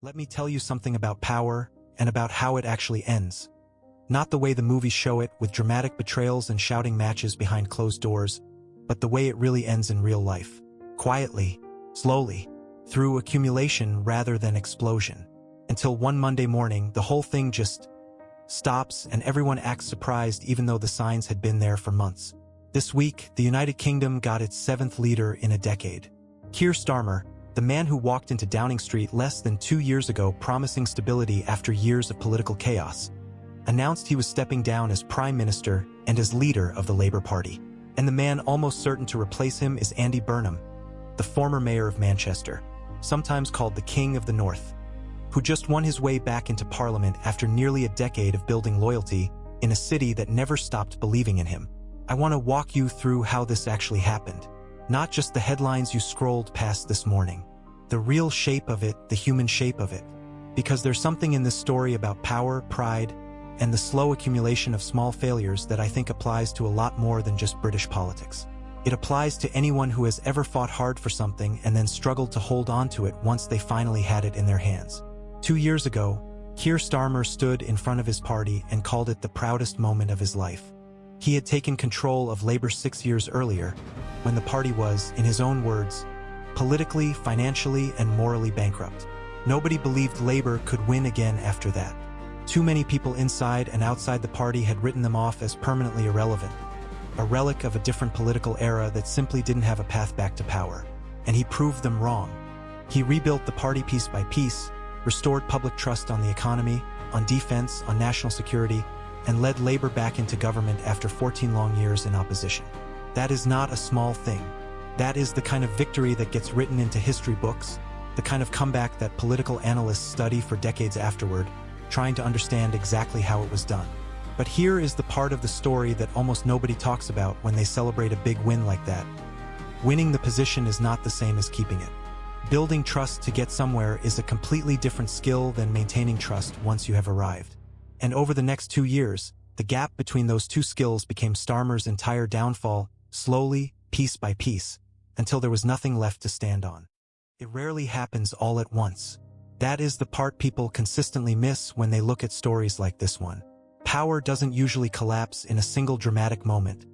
Let me tell you something about power and about how it actually ends. Not the way the movies show it with dramatic betrayals and shouting matches behind closed doors, but the way it really ends in real life. Quietly, slowly, through accumulation rather than explosion. Until one Monday morning, the whole thing just stops and everyone acts surprised even though the signs had been there for months. This week, the United Kingdom got its 7th leader in a decade. Keir Starmer, the man who walked into Downing Street less than 2 years ago promising stability after years of political chaos, announced he was stepping down as Prime Minister and as leader of the Labour Party. And the man almost certain to replace him is Andy Burnham, the former mayor of Manchester, sometimes called the King of the North, who just won his way back into Parliament after nearly a decade of building loyalty in a city that never stopped believing in him. I want to walk you through how this actually happened. Not just the headlines you scrolled past this morning. The real shape of it, the human shape of it. Because there's something in this story about power, pride, and the slow accumulation of small failures that I think applies to a lot more than just British politics. It applies to anyone who has ever fought hard for something and then struggled to hold on to it once they finally had it in their hands. 2 years ago, Keir Starmer stood in front of his party and called it the proudest moment of his life. He had taken control of Labour 6 years earlier, when the party was, in his own words, politically, financially, and morally bankrupt. Nobody believed Labour could win again after that. Too many people inside and outside the party had written them off as permanently irrelevant, a relic of a different political era that simply didn't have a path back to power. And he proved them wrong. He rebuilt the party piece by piece, restored public trust on the economy, on defense, on national security, and led Labour back into government after 14 long years in opposition. That is not a small thing. That is the kind of victory that gets written into history books, the kind of comeback that political analysts study for decades afterward, trying to understand exactly how it was done. But here is the part of the story that almost nobody talks about when they celebrate a big win like that. Winning the position is not the same as keeping it. Building trust to get somewhere is a completely different skill than maintaining trust once you have arrived. And over the next 2 years, the gap between those two skills became Starmer's entire downfall, slowly, piece by piece, until there was nothing left to stand on. It rarely happens all at once. That is the part people consistently miss when they look at stories like this one. Power doesn't usually collapse in a single dramatic moment.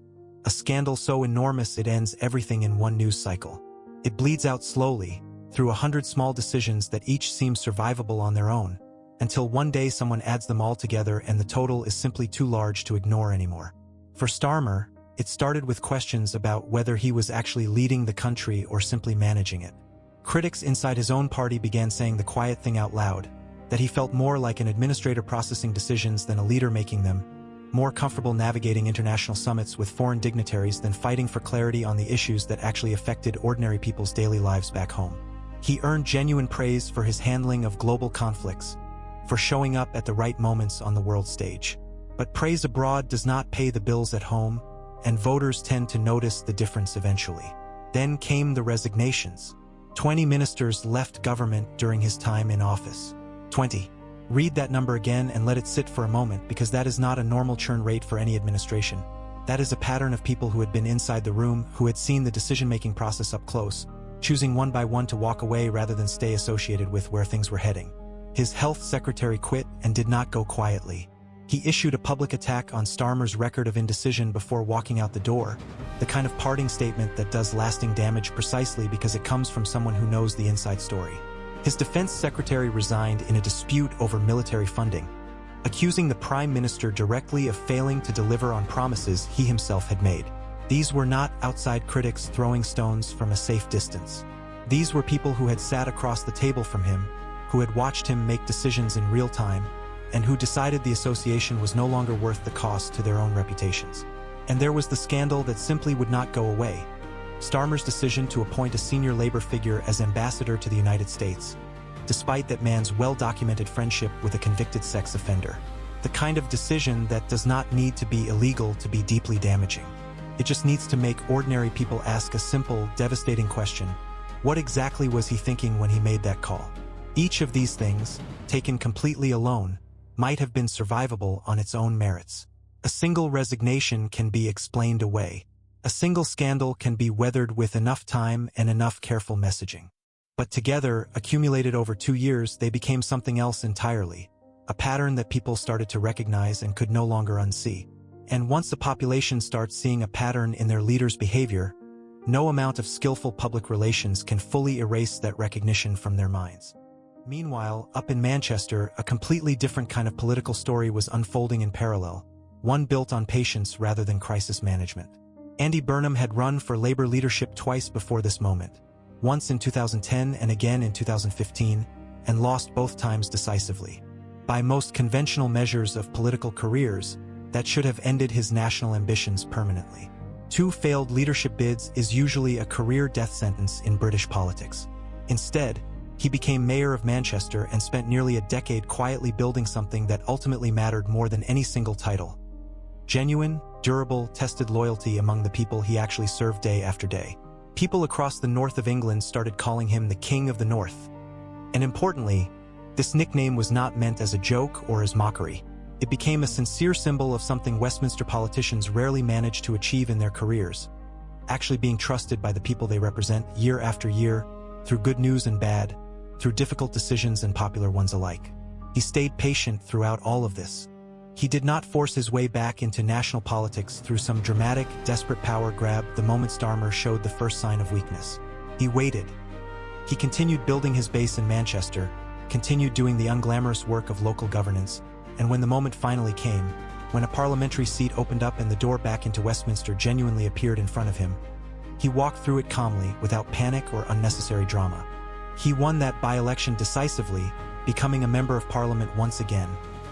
A scandal so enormous it ends everything in one news cycle. It bleeds out slowly, through 100 small decisions that each seem survivable on their own, until one day someone adds them all together and the total is simply too large to ignore anymore. For Starmer, it started with questions about whether he was actually leading the country or simply managing it. Critics inside his own party began saying the quiet thing out loud, that he felt more like an administrator processing decisions than a leader making them, more comfortable navigating international summits with foreign dignitaries than fighting for clarity on the issues that actually affected ordinary people's daily lives back home. He earned genuine praise for his handling of global conflicts, for showing up at the right moments on the world stage. But praise abroad does not pay the bills at home, and voters tend to notice the difference eventually. Then came the resignations. 20 ministers left government during his time in office. 20. Read that number again and let it sit for a moment, because that is not a normal churn rate for any administration. That is a pattern of people who had been inside the room, who had seen the decision-making process up close, choosing one by one to walk away rather than stay associated with where things were heading. His health secretary quit and did not go quietly. He issued a public attack on Starmer's record of indecision before walking out the door, the kind of parting statement that does lasting damage precisely because it comes from someone who knows the inside story. His defense secretary resigned in a dispute over military funding, accusing the prime minister directly of failing to deliver on promises he himself had made. These were not outside critics throwing stones from a safe distance. These were people who had sat across the table from him, who had watched him make decisions in real time, and who decided the association was no longer worth the cost to their own reputations. And there was the scandal that simply would not go away. Starmer's decision to appoint a senior Labour figure as ambassador to the United States, despite that man's well-documented friendship with a convicted sex offender. The kind of decision that does not need to be illegal to be deeply damaging. It just needs to make ordinary people ask a simple, devastating question. What exactly was he thinking when he made that call? Each of these things, taken completely alone, might have been survivable on its own merits. A single resignation can be explained away. A single scandal can be weathered with enough time and enough careful messaging. But together, accumulated over 2 years, they became something else entirely, a pattern that people started to recognize and could no longer unsee. And once the population starts seeing a pattern in their leaders' behavior, no amount of skillful public relations can fully erase that recognition from their minds. Meanwhile, up in Manchester, a completely different kind of political story was unfolding in parallel, one built on patience rather than crisis management. Andy Burnham had run for Labour leadership twice before this moment, once in 2010 and again in 2015, and lost both times decisively. By most conventional measures of political careers, that should have ended his national ambitions permanently. 2 failed leadership bids is usually a career death sentence in British politics. Instead, he became mayor of Manchester and spent nearly a decade quietly building something that ultimately mattered more than any single title. Genuine, durable, tested loyalty among the people he actually served day after day. People across the north of England started calling him the King of the North. And importantly, this nickname was not meant as a joke or as mockery. It became a sincere symbol of something Westminster politicians rarely manage to achieve in their careers, actually being trusted by the people they represent year after year, through good news and bad, through difficult decisions and popular ones alike. He stayed patient throughout all of this. He did not force his way back into national politics through some dramatic, desperate power grab the moment Starmer showed the first sign of weakness. He waited. He continued building his base in Manchester, continued doing the unglamorous work of local governance, and when the moment finally came, when a parliamentary seat opened up and the door back into Westminster genuinely appeared in front of him, he walked through it calmly, without panic or unnecessary drama. He won that by-election decisively, becoming a member of Parliament once again,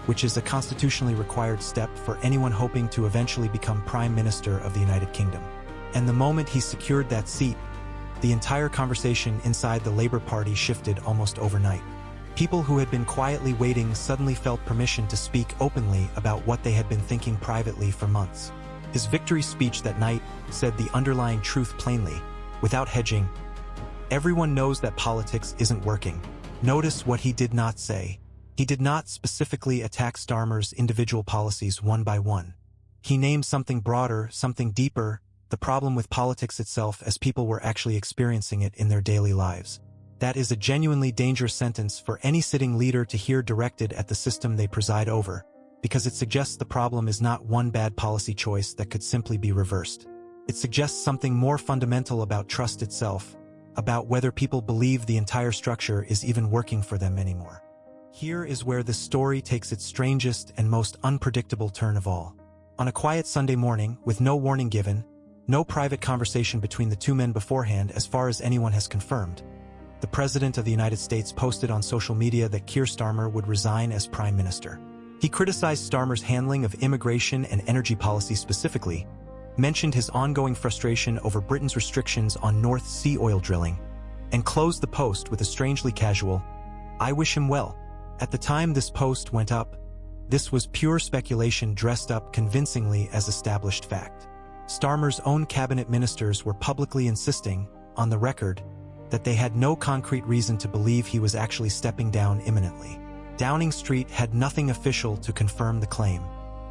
which is a constitutionally required step for anyone hoping to eventually become Prime Minister of the United Kingdom. And the moment he secured that seat, the entire conversation inside the Labour Party shifted almost overnight. People who had been quietly waiting suddenly felt permission to speak openly about what they had been thinking privately for months. His victory speech that night said the underlying truth plainly, without hedging. Everyone knows that politics isn't working. Notice what he did not say. He did not specifically attack Starmer's individual policies one by one. He named something broader, something deeper, the problem with politics itself as people were actually experiencing it in their daily lives. That is a genuinely dangerous sentence for any sitting leader to hear directed at the system they preside over, because it suggests the problem is not one bad policy choice that could simply be reversed. It suggests something more fundamental about trust itself, about whether people believe the entire structure is even working for them anymore. Here is where the story takes its strangest and most unpredictable turn of all. On a quiet Sunday morning, with no warning given, no private conversation between the 2 men beforehand as far as anyone has confirmed, the President of the United States posted on social media that Keir Starmer would resign as Prime Minister. He criticized Starmer's handling of immigration and energy policy specifically, mentioned his ongoing frustration over Britain's restrictions on North Sea oil drilling, and closed the post with a strangely casual, "I wish him well." At the time this post went up, this was pure speculation dressed up convincingly as established fact. Starmer's own cabinet ministers were publicly insisting, on the record, that they had no concrete reason to believe he was actually stepping down imminently. Downing Street had nothing official to confirm the claim.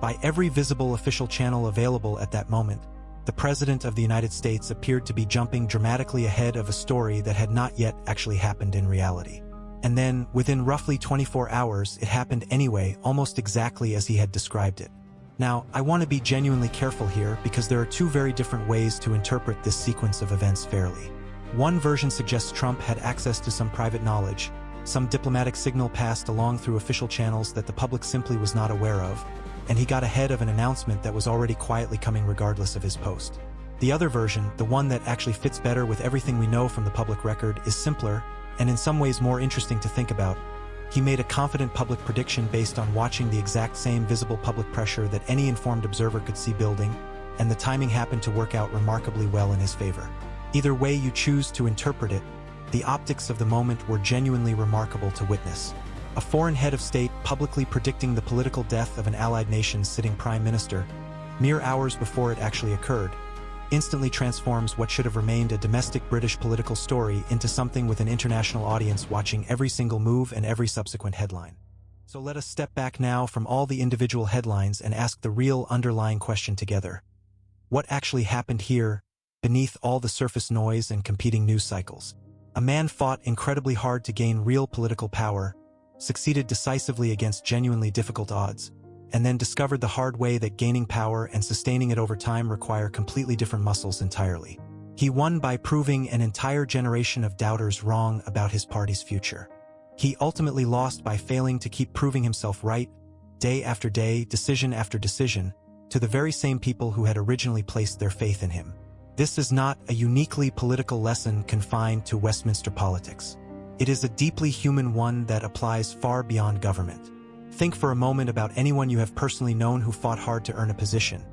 By every visible official channel available at that moment, the President of the United States appeared to be jumping dramatically ahead of a story that had not yet actually happened in reality. And then, within roughly 24 hours, it happened anyway, almost exactly as he had described it. Now, I want to be genuinely careful here because there are 2 very different ways to interpret this sequence of events fairly. One version suggests Trump had access to some private knowledge, some diplomatic signal passed along through official channels that the public simply was not aware of, and he got ahead of an announcement that was already quietly coming regardless of his post. The other version, the one that actually fits better with everything we know from the public record, is simpler, and in some ways more interesting to think about. He made a confident public prediction based on watching the exact same visible public pressure that any informed observer could see building, and the timing happened to work out remarkably well in his favor. Either way you choose to interpret it, the optics of the moment were genuinely remarkable to witness. A foreign head of state publicly predicting the political death of an allied nation sitting prime minister, mere hours before it actually occurred, instantly transforms what should have remained a domestic British political story into something with an international audience watching every single move and every subsequent headline. So let us step back now from all the individual headlines and ask the real underlying question together. What actually happened here, beneath all the surface noise and competing news cycles? A man fought incredibly hard to gain real political power, succeeded decisively against genuinely difficult odds, and then discovered the hard way that gaining power and sustaining it over time require completely different muscles entirely. He won by proving an entire generation of doubters wrong about his party's future. He ultimately lost by failing to keep proving himself right, day after day, decision after decision, to the very same people who had originally placed their faith in him. This is not a uniquely political lesson confined to Westminster politics. It is a deeply human one that applies far beyond government. Think for a moment about anyone you have personally known who fought hard to earn a position,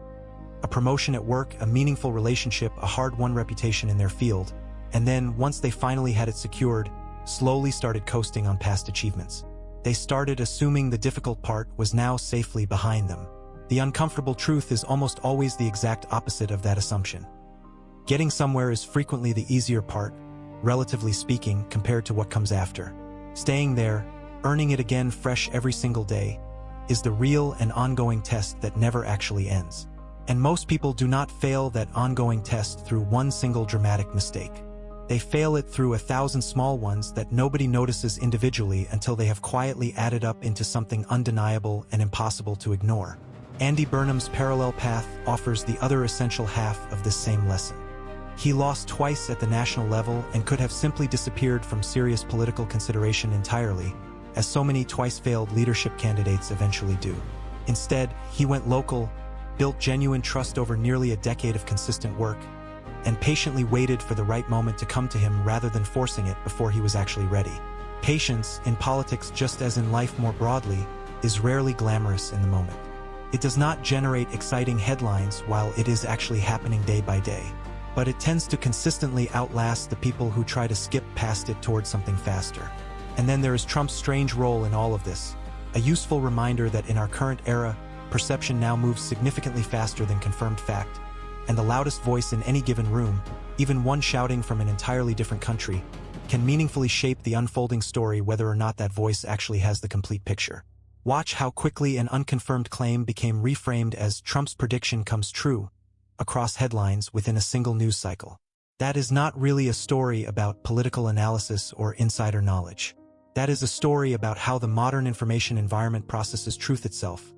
a promotion at work, a meaningful relationship, a hard-won reputation in their field, and then, once they finally had it secured, slowly started coasting on past achievements. They started assuming the difficult part was now safely behind them. The uncomfortable truth is almost always the exact opposite of that assumption. Getting somewhere is frequently the easier part, relatively speaking, compared to what comes after. Staying there, earning it again fresh every single day, is the real and ongoing test that never actually ends. And most people do not fail that ongoing test through one single dramatic mistake. They fail it through 1,000 small ones that nobody notices individually until they have quietly added up into something undeniable and impossible to ignore. Andy Burnham's parallel path offers the other essential half of this same lesson. He lost twice at the national level and could have simply disappeared from serious political consideration entirely, as so many twice-failed leadership candidates eventually do. Instead, he went local, built genuine trust over nearly a decade of consistent work, and patiently waited for the right moment to come to him rather than forcing it before he was actually ready. Patience, in politics just as in life more broadly, is rarely glamorous in the moment. It does not generate exciting headlines while it is actually happening day by day, but it tends to consistently outlast the people who try to skip past it towards something faster. And then there is Trump's strange role in all of this, a useful reminder that in our current era, perception now moves significantly faster than confirmed fact, and the loudest voice in any given room, even one shouting from an entirely different country, can meaningfully shape the unfolding story whether or not that voice actually has the complete picture. Watch how quickly an unconfirmed claim became reframed as Trump's prediction comes true across headlines within a single news cycle. That is not really a story about political analysis or insider knowledge. That is a story about how the modern information environment processes truth itself.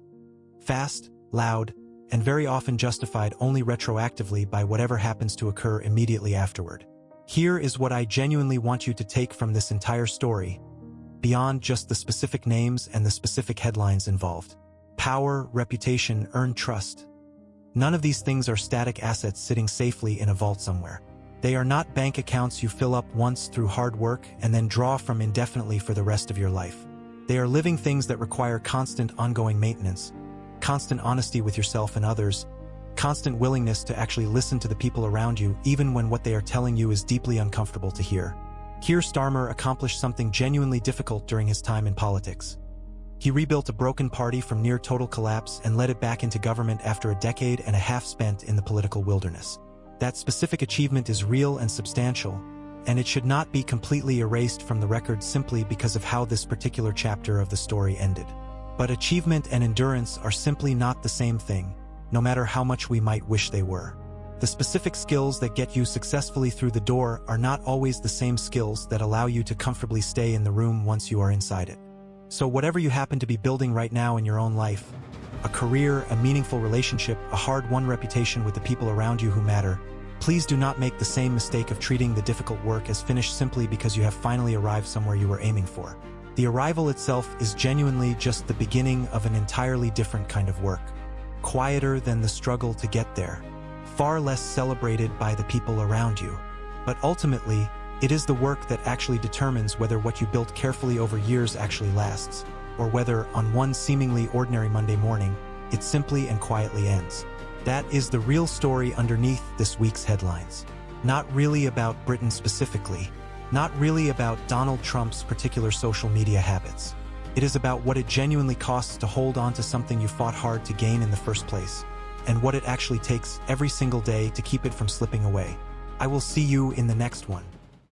Fast, loud, and very often justified only retroactively by whatever happens to occur immediately afterward. Here is what I genuinely want you to take from this entire story, beyond just the specific names and the specific headlines involved. Power, reputation, earned trust. None of these things are static assets sitting safely in a vault somewhere. They are not bank accounts you fill up once through hard work and then draw from indefinitely for the rest of your life. They are living things that require constant ongoing maintenance, constant honesty with yourself and others, constant willingness to actually listen to the people around you even when what they are telling you is deeply uncomfortable to hear. Keir Starmer accomplished something genuinely difficult during his time in politics. He rebuilt a broken party from near total collapse and led it back into government after a decade and a half spent in the political wilderness. That specific achievement is real and substantial, and it should not be completely erased from the record simply because of how this particular chapter of the story ended. But achievement and endurance are simply not the same thing, no matter how much we might wish they were. The specific skills that get you successfully through the door are not always the same skills that allow you to comfortably stay in the room once you are inside it. So whatever you happen to be building right now in your own life, a career, a meaningful relationship, a hard-won reputation with the people around you who matter, please do not make the same mistake of treating the difficult work as finished simply because you have finally arrived somewhere you were aiming for. The arrival itself is genuinely just the beginning of an entirely different kind of work, quieter than the struggle to get there, far less celebrated by the people around you. But ultimately, it is the work that actually determines whether what you built carefully over years actually lasts, or whether, on one seemingly ordinary Monday morning, it simply and quietly ends. That is the real story underneath this week's headlines. Not really about Britain specifically, not really about Donald Trump's particular social media habits. It is about what it genuinely costs to hold on to something you fought hard to gain in the first place, and what it actually takes every single day to keep it from slipping away. I will see you in the next one.